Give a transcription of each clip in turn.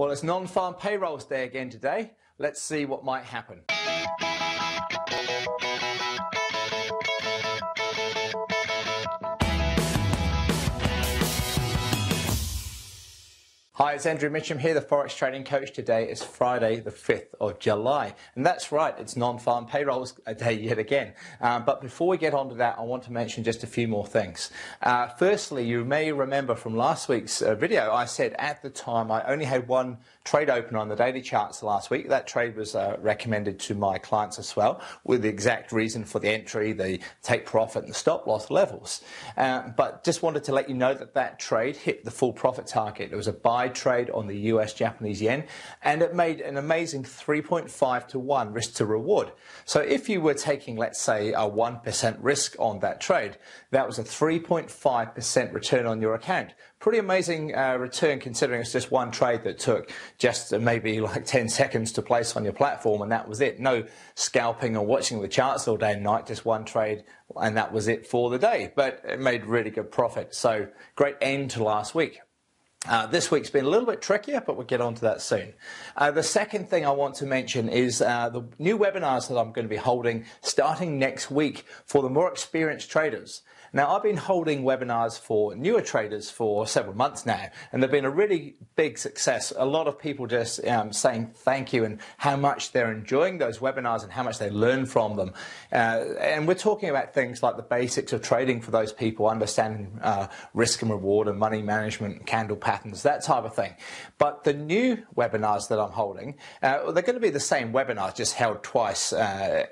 Well, it's non-farm payrolls day again today. Let's see what might happen. Hi, it's Andrew Mitchem here, the Forex Trading Coach. Today is Friday, the 5th of July. And that's right, it's non-farm payrolls day yet again. But before we get on to that, I want to mention just a few more things. Firstly, you may remember from last week's video, I said at the time I only had one trade open on the daily charts last week. That trade was recommended to my clients as well, with the exact reason for the entry, the take profit and the stop loss levels. But just wanted to let you know that that trade hit the full profit target. It was a buy trade on the US Japanese yen, and it made an amazing 3.5 to 1 risk to reward. So if you were taking, let's say, a 1% risk on that trade, that was a 3.5% return on your account. Pretty amazing return, considering it's just one trade that took just maybe like 10 seconds to place on your platform, and that was it. No scalping or watching the charts all day and night, just one trade, and that was it for the day. But it made really good profit. So great end to last week. This week's been a little bit trickier, but we'll get on to that soon. The second thing I want to mention is the new webinars that I'm going to be holding starting next week for the more experienced traders. Now, I've been holding webinars for newer traders for several months now, and they've been a really big success. A lot of people just saying thank you and how much they're enjoying those webinars and how much they learn from them. And we're talking about things like the basics of trading for those people, understanding risk and reward and money management, candle patterns, that type of thing. But the new webinars that I'm holding, they're going to be the same webinars, just held twice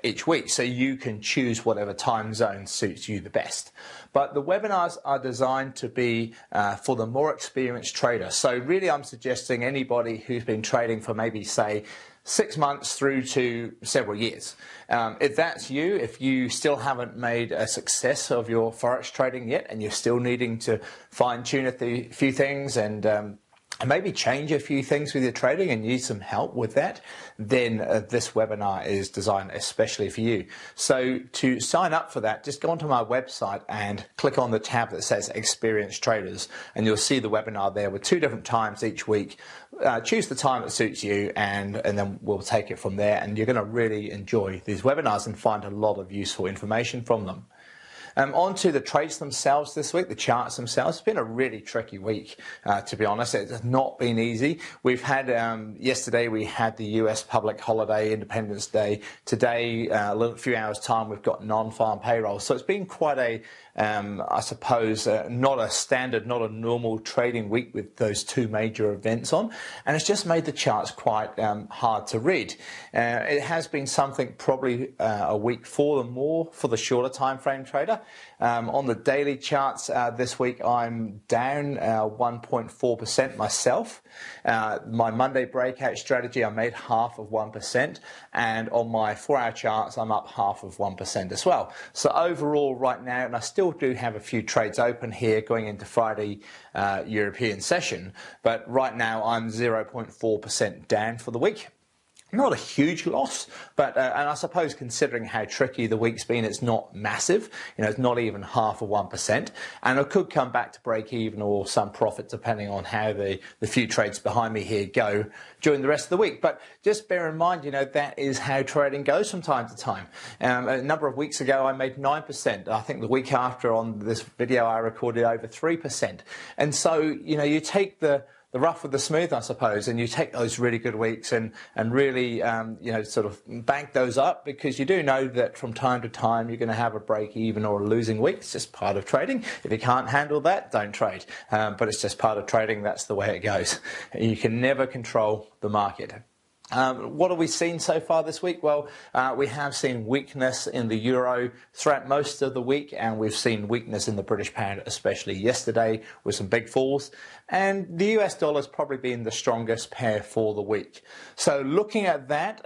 each week, so you can choose whatever time zone suits you the best. But the webinars are designed to be for the more experienced trader. So really I'm suggesting anybody who's been trading for maybe, say, 6 months through to several years. If that's you, if you still haven't made a success of your Forex trading yet and you're still needing to fine-tune a few things and maybe change a few things with your trading and need some help with that, then this webinar is designed especially for you. So to sign up for that, just go onto my website and click on the tab that says Experienced Traders, and you'll see the webinar there with 2 different times each week. Choose the time that suits you, and then we'll take it from there, and you're going to really enjoy these webinars and find a lot of useful information from them. On to the trades themselves this week, the charts themselves. It's been a really tricky week, to be honest. It's not been easy. We've had, yesterday we had the US public holiday, Independence Day. Today, a few hours time, we've got non-farm payrolls. So it's been quite a, I suppose, not a standard, not a normal trading week with those 2 major events on. And it's just made the charts quite hard to read. It has been something probably a week for the shorter time frame trader. On the daily charts this week, I'm down 1.4% myself. My Monday breakout strategy, I made 0.5%, and on my 4-hour charts, I'm up 0.5% as well. So overall, right now, and I still do have a few trades open here going into Friday European session, but right now I'm 0.4% down for the week. Not a huge loss, but and I suppose considering how tricky the week's been, it's not massive. You know, it's not even 0.5%, and it could come back to break even or some profit depending on how the few trades behind me here go during the rest of the week. But just bear in mind, you know, that is how trading goes from time to time. A number of weeks ago, I made 9%. I think the week after on this video, I recorded over 3%. And so, you know, you take the rough with the smooth, I suppose, and you take those really good weeks and really, you know, sort of bank those up, because you do know that from time to time you're going to have a break even or a losing week. It's just part of trading. If you can't handle that, don't trade. But it's just part of trading. That's the way it goes. You can never control the market. What have we seen so far this week? Well, we have seen weakness in the euro throughout most of the week, and we've seen weakness in the British pound, especially yesterday with some big falls. And the US dollar's probably been the strongest pair for the week. So looking at that,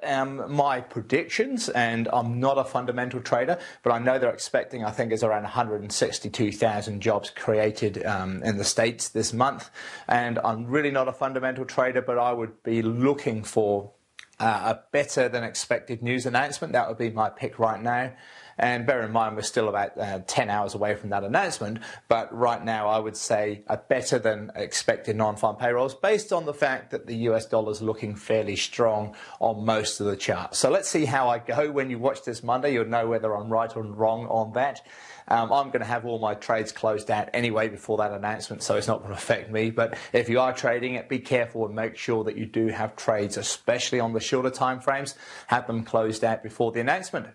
my predictions, and I'm not a fundamental trader, but I know they're expecting, I think it's around 162,000 jobs created in the States this month. And I'm really not a fundamental trader, but I would be looking for a better than expected news announcement. That would be my pick right now. And bear in mind, we're still about 10 hours away from that announcement. But right now, I would say a better than expected non-farm payrolls based on the fact that the US dollar is looking fairly strong on most of the charts. So let's see how I go. When you watch this Monday, you'll know whether I'm right or wrong on that. I'm going to have all my trades closed out anyway before that announcement, so it's not going to affect me. But if you are trading it, be careful and make sure that you do have trades, especially on the shorter time frames, have them closed out before the announcement.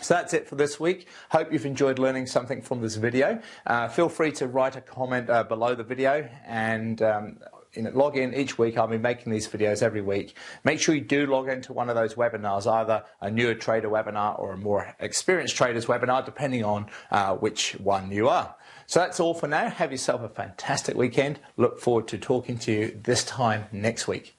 So that's it for this week. Hope you've enjoyed learning something from this video. Feel free to write a comment below the video and log in each week. I'll be making these videos every week. Make sure you do log into one of those webinars, either a newer trader webinar or a more experienced trader's webinar, depending on which one you are. So that's all for now. Have yourself a fantastic weekend. Look forward to talking to you this time next week.